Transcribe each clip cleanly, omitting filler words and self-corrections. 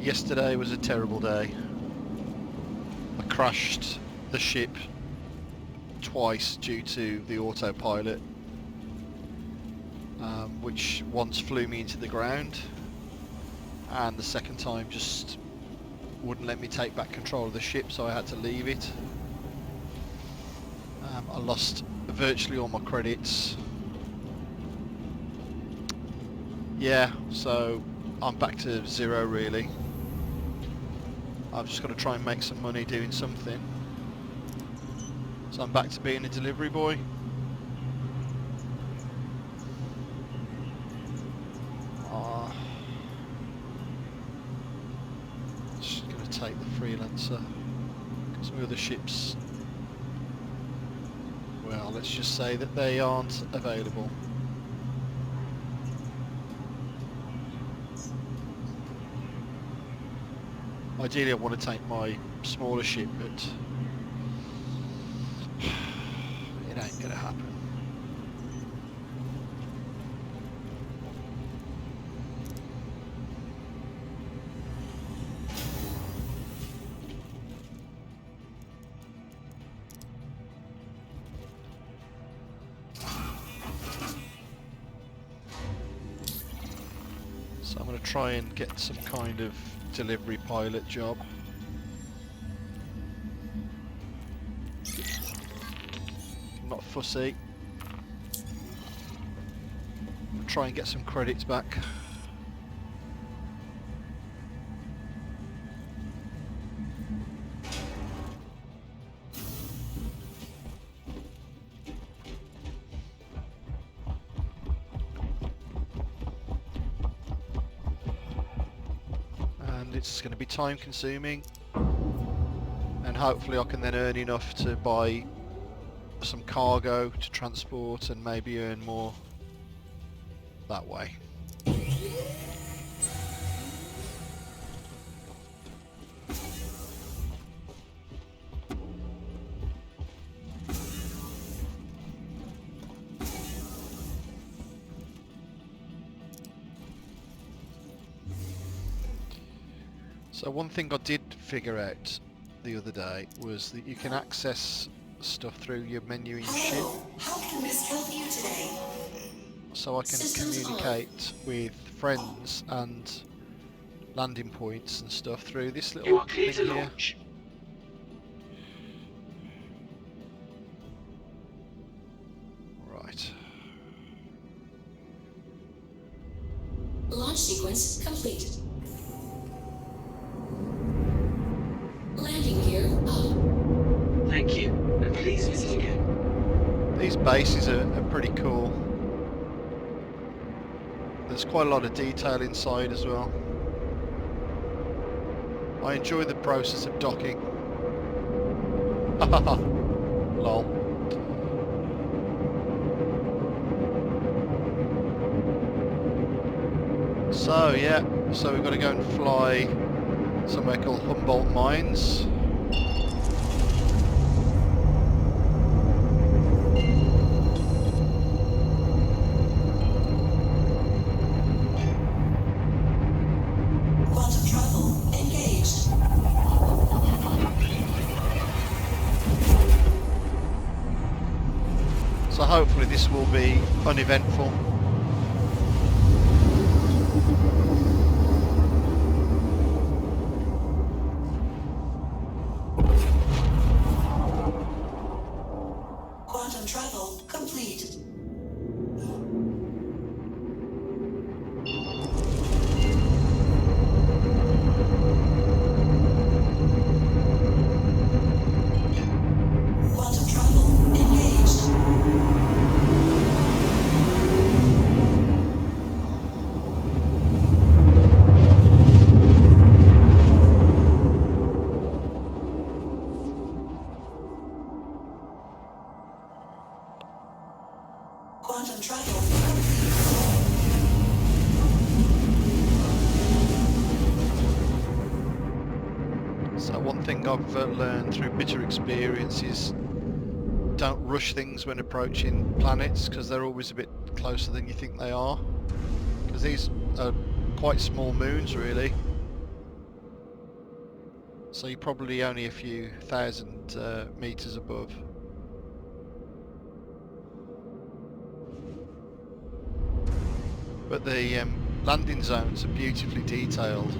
Yesterday was a terrible day. I crashed the ship twice due to the autopilot, which once flew me into the ground, and the second time just wouldn't let me take back control of the ship, so I had to leave it. I lost virtually all my credits. Yeah, so I'm back to zero really. I've just got to try and make some money doing something. So I'm back to being a delivery boy. Just going to take the freelancer. Because some of the other ships, well, let's just say that they aren't available. Ideally I want to take my smaller ship, but it ain't gonna happen. So I'm gonna try and get some kind of delivery pilot job. Not fussy. Try and get some credits back. It's going to be time consuming, and hopefully I can then earn enough to buy some cargo to transport and maybe earn more that way. So one thing I did figure out the other day was that you can access stuff through your menu in your ship. How can this help you today? So I can communicate with friends and landing points and stuff through this little thing here. Right. Launch sequence complete. Landing gear up. Thank you, and please visit again. These bases are pretty cool. There's quite a lot of detail inside as well. I enjoy the process of docking. Hahaha. Lol. So yeah, so we've got to go and fly somewhere called Humboldt Mines. Quantum travel engaged. So hopefully this will be uneventful. Quantum travel complete. Quantum travel engaged. Quantum travel complete. So one thing I've learned through bitter experience is don't rush things when approaching planets, because they're always a bit closer than you think they are. Because these are quite small moons really. So you're probably only a few thousand meters above. But the landing zones are beautifully detailed,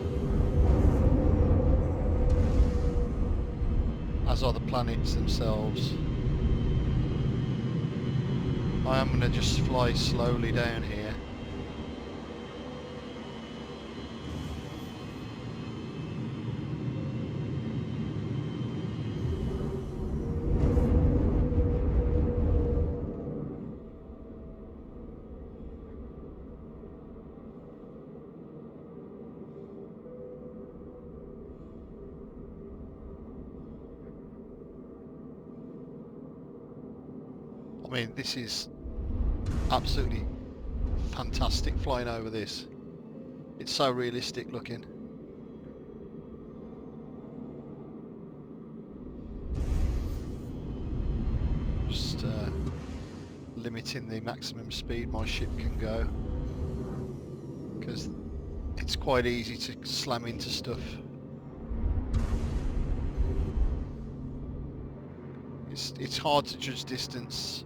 as are the planets themselves. I am going to just fly slowly down here. I mean, this is absolutely fantastic flying over this. It's so realistic looking. Just limiting the maximum speed my ship can go, because it's quite easy to slam into stuff. It's hard to judge distance.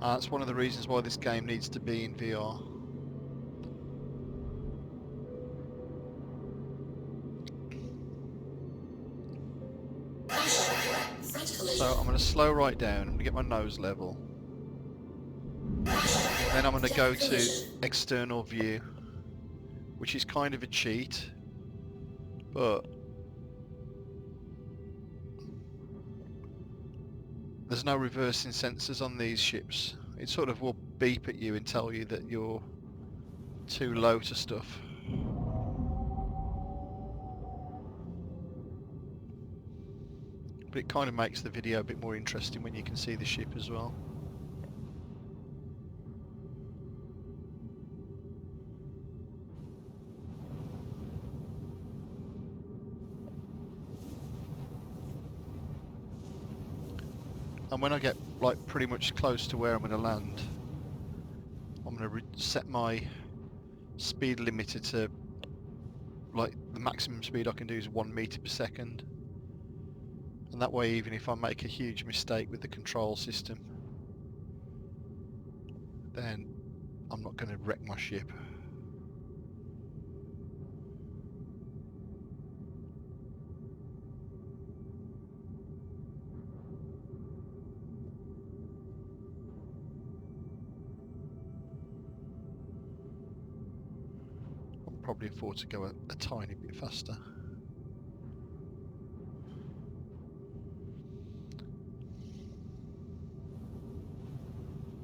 That's one of the reasons why this game needs to be in VR. So I'm going to slow right down. I'm going to get my nose level. Then I'm going to go to external view, which is kind of a cheat, but there's no reversing sensors on these ships. It sort of will beep at you and tell you that you're too low to stuff. But it kind of makes the video a bit more interesting when you can see the ship as well. And when I get like pretty much close to where I'm going to land, I'm going to set my speed limiter to, like, the maximum speed I can do is 1 meter per second. And that way, even if I make a huge mistake with the control system, then I'm not going to wreck my ship. Probably afford to go a tiny bit faster.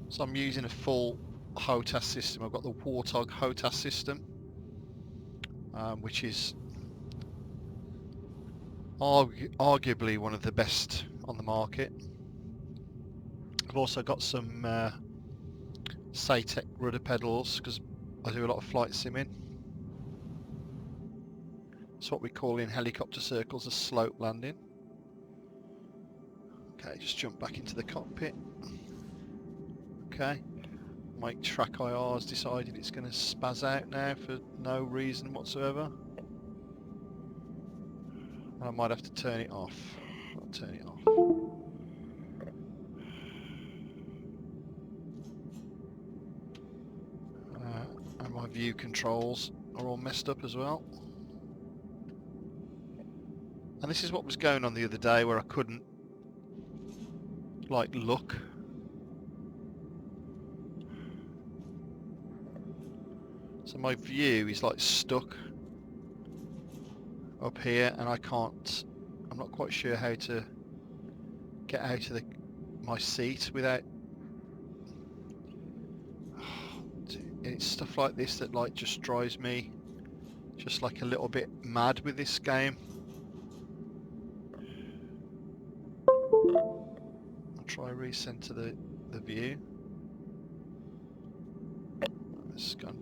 So I'm using a full HOTAS system. I've got the Warthog HOTAS system, which is arguably one of the best on the market. I've also got some Satec rudder pedals because I do a lot of flight simming. It's what we call in helicopter circles a slope landing. Okay, just jump back into the cockpit. Okay, my track IR's decided it's going to spaz out now for no reason whatsoever. I might have to turn it off. I'll turn it off. And my view controls are all messed up as well. And this is what was going on the other day where I couldn't, like, look. So my view is like stuck up here and I can't, I'm not quite sure how to get out of my seat without, it's stuff like this that like just drives me just like a little bit mad with this game. I'll try recenter the view. It's gone.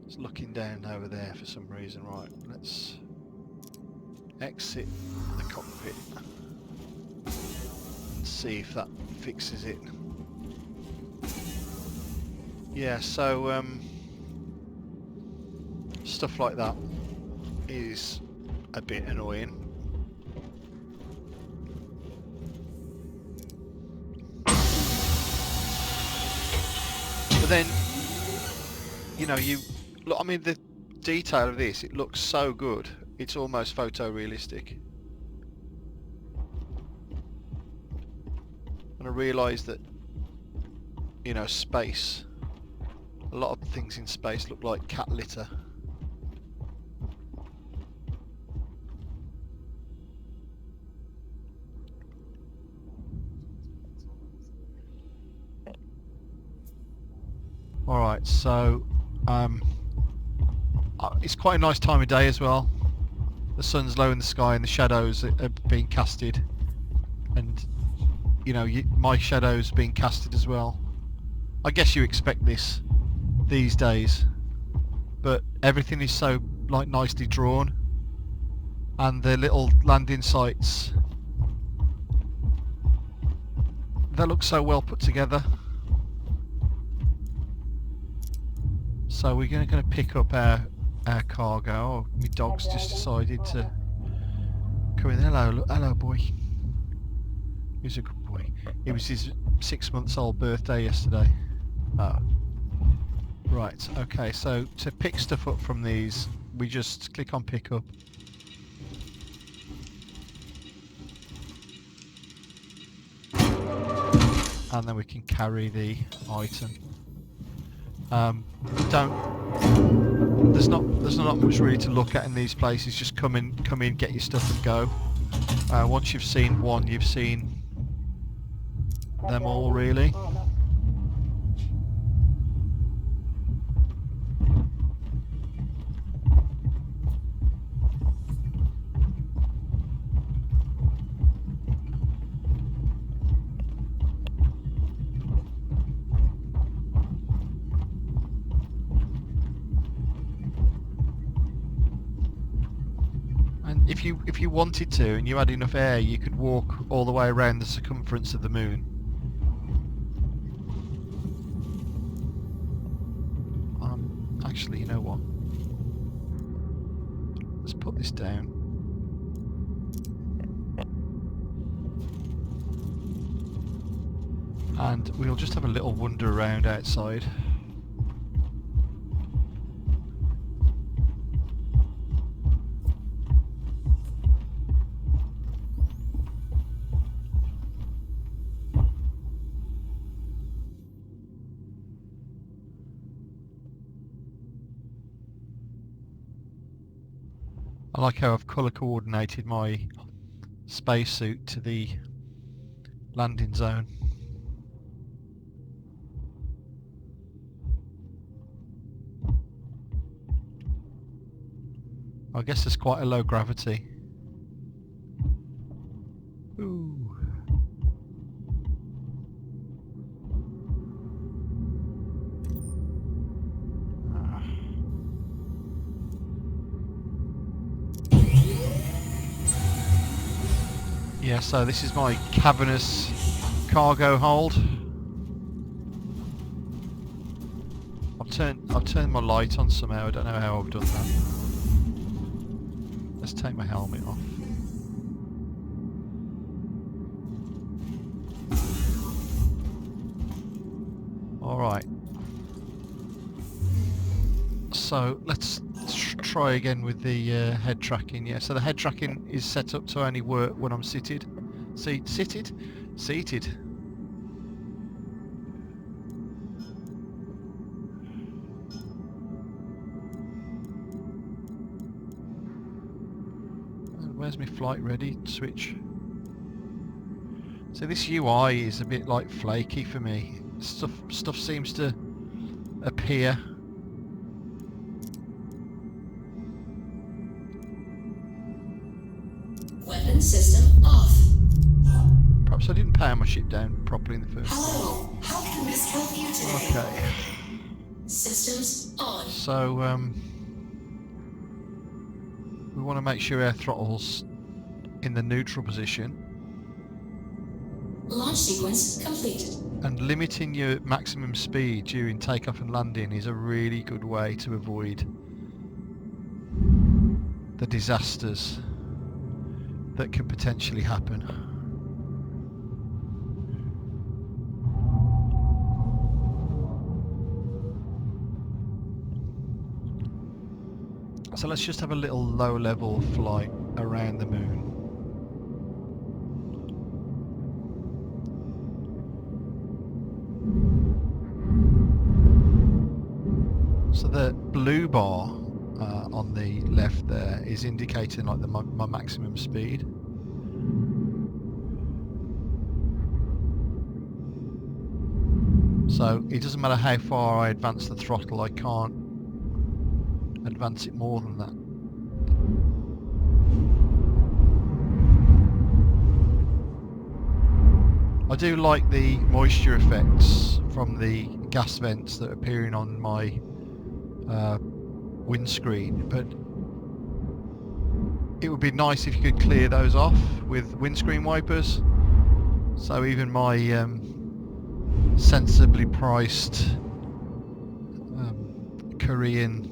It's looking down over there for some reason. Right, let's exit the cockpit and see if that fixes it. Yeah, so stuff like that is a bit annoying. then, you know, you look. I mean, the detail of this, it looks so good. It's almost photorealistic. And I realised that, you know, space. A lot of things in space look like cat litter. Alright, so it's quite a nice time of day as well. The sun's low in the sky and the shadows are being casted, and you know, my shadow's being casted as well. I guess you expect this these days, but everything is so like nicely drawn, and the little landing sites, they look so well put together. So we're going to pick up our cargo. Oh, my dog's just decided to come in. Hello boy. He's a good boy. It was his 6 months old birthday yesterday. Oh. Right, okay, so to pick stuff up from these, we just click on pick up. And then we can carry the item. There's not much really to look at in these places. Just come in, get your stuff and go. Once you've seen one, you've seen them all, really. If you wanted to and you had enough air, you could walk all the way around the circumference of the moon. Actually, you know what? Let's put this down. And we'll just have a little wander around outside. I like how I've colour coordinated my spacesuit to the landing zone. I guess there's quite a low gravity. Ooh. Yeah, so this is my cavernous cargo hold. I've turned my light on somehow. I don't know how I've done that. Let's take my helmet off. Alright. So let's try again with the head tracking. Yeah, so the head tracking is set up to only work when I'm seated. Seated. Where's my flight ready switch? So this UI is a bit like flaky for me. Stuff seems to appear. Weapon system off. Perhaps I didn't power my ship down properly in the first place. Hello, how can this help you today? Okay. Systems on. So we want to make sure our throttle's in the neutral position. Launch sequence complete. And limiting your maximum speed during takeoff and landing is a really good way to avoid the disasters that can potentially happen. So let's just have a little low-level flight around the moon. So the blue bar on the left there is indicating like my maximum speed. So it doesn't matter how far I advance the throttle, I can't advance it more than that. I do like the moisture effects from the gas vents that are appearing on my windscreen, but it would be nice if you could clear those off with windscreen wipers, so even my sensibly priced Korean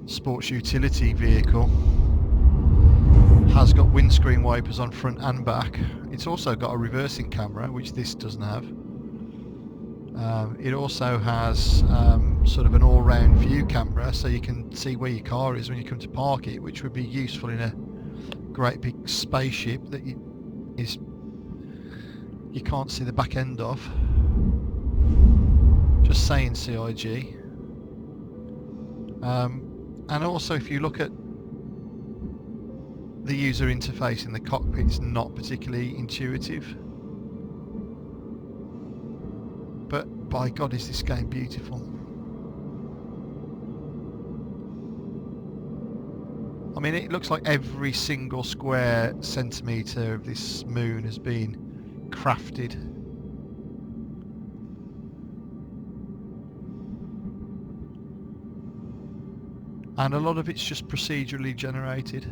sports utility vehicle has got windscreen wipers on front and back. It's also got a reversing camera, which this doesn't have. It also has sort of an all-round view camera, so you can see where your car is when you come to park it, which would be useful in a great big spaceship that you can't see the back end of. Just saying, CIG. And also, if you look at the user interface in the cockpit, it's not particularly intuitive. But by God, is this game beautiful. I mean, it looks like every single square centimetre of this moon has been crafted. And a lot of it's just procedurally generated.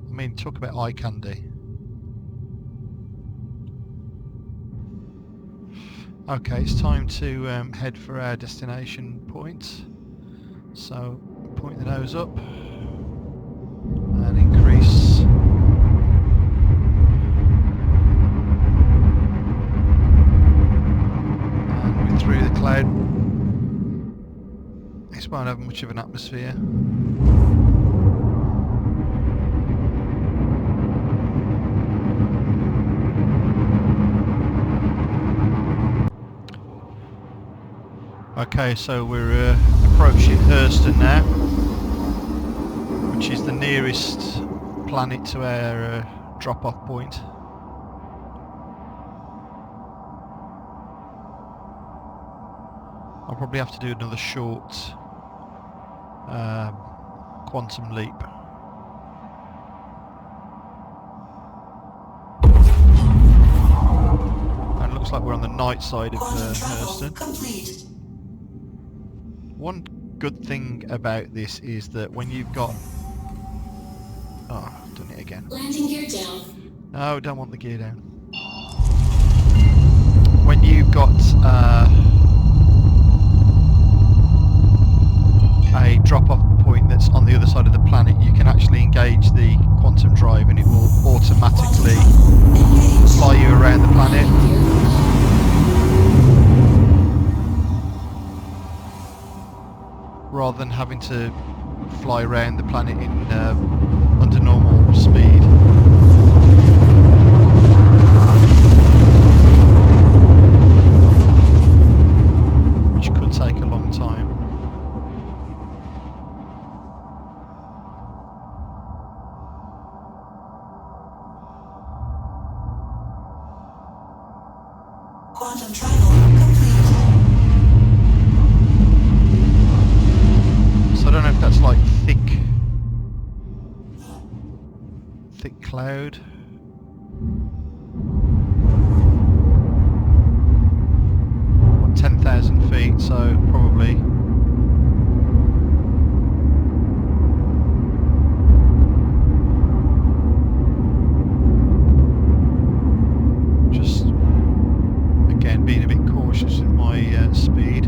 I mean, talk about eye candy. Okay, it's time to head for our destination point. So, point the nose up and increase. And we're through the cloud. This won't have much of an atmosphere. Okay, so we're approaching Hurston now, which is the nearest planet to our drop-off point. I'll probably have to do another short quantum leap. And it looks like we're on the night side of Hurston. Complete. One good thing about this is that when you've got... Oh, I've done it again. Landing gear down. No, don't want the gear down. When you've got a drop-off point that's on the other side of the planet, you can actually engage the quantum drive and it will automatically fly you around the planet. Rather than having to fly around the planet in under normal speed. Which could take a long time. Quantum travel complete. So I don't know if that's like thick cloud. What, 10,000 feet, so probably. Just again being a bit cautious with my speed.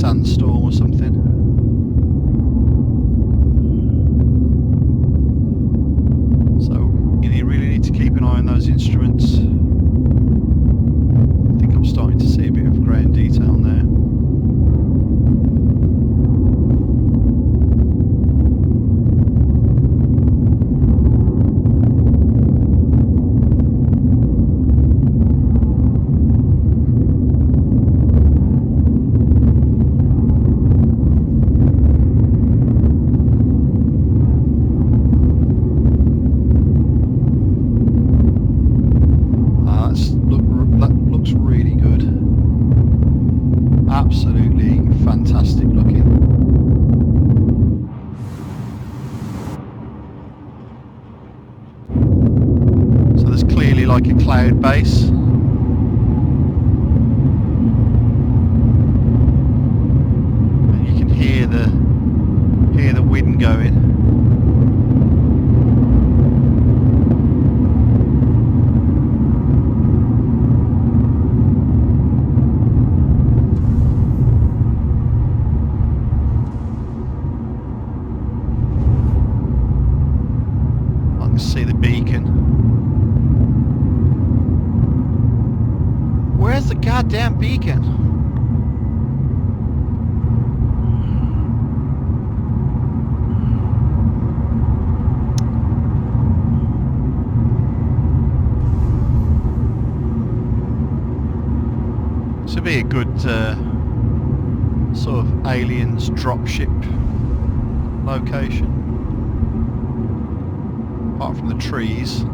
sandstorm or something. So you really need to keep an eye on those instruments. I think I'm starting to see a bit of ground detail now. That looks really good. Absolutely fantastic looking. So there's clearly like a cloud base. And you can hear the wind going. See the beacon. Where's the goddamn beacon? This would be a good sort of aliens dropship location. Apart from the trees.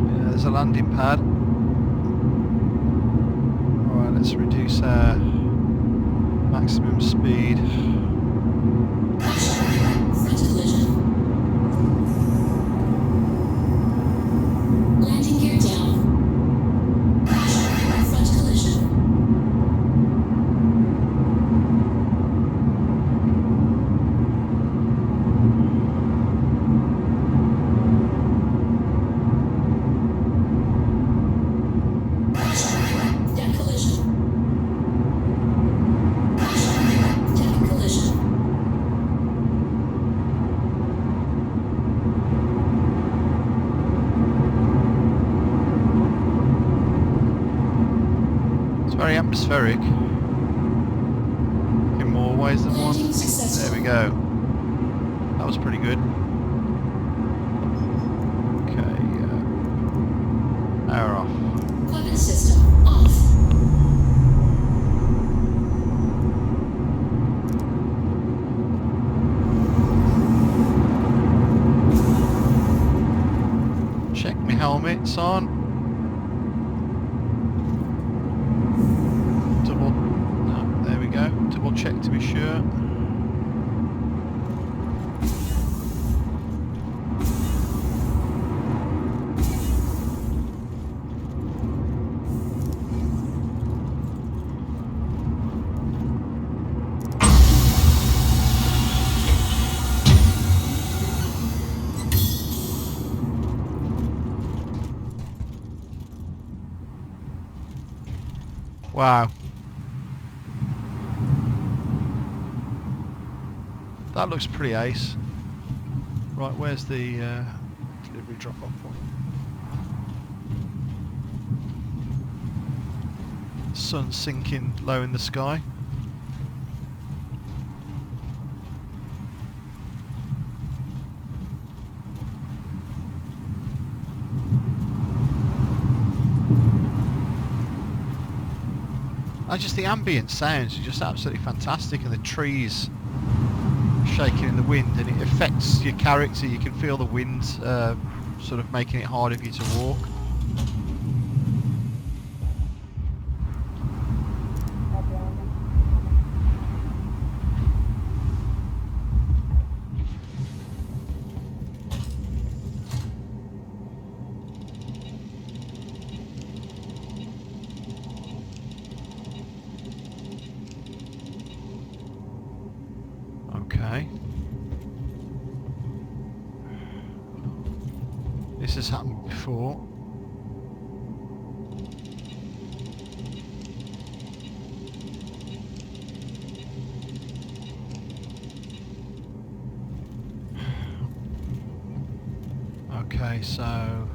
Yeah, there's a landing pad. Alright, let's reduce our maximum speed. Front collision. Landing gear down. Front collision. Deck collision. Deck collision. It's very atmospheric. In more ways than one. Landing successful. There we go. That was pretty good. Okay, power off. Weapon system off. Check my helmet's on. No, there we go. Double check to be sure. Wow. That looks pretty ace. Right, where's the delivery drop-off point? Sun sinking low in the sky. And just the ambient sounds are just absolutely fantastic, and the trees shaking in the wind, and it affects your character. You can feel the wind sort of making it harder for you to walk. Okay. This has happened before. Okay, so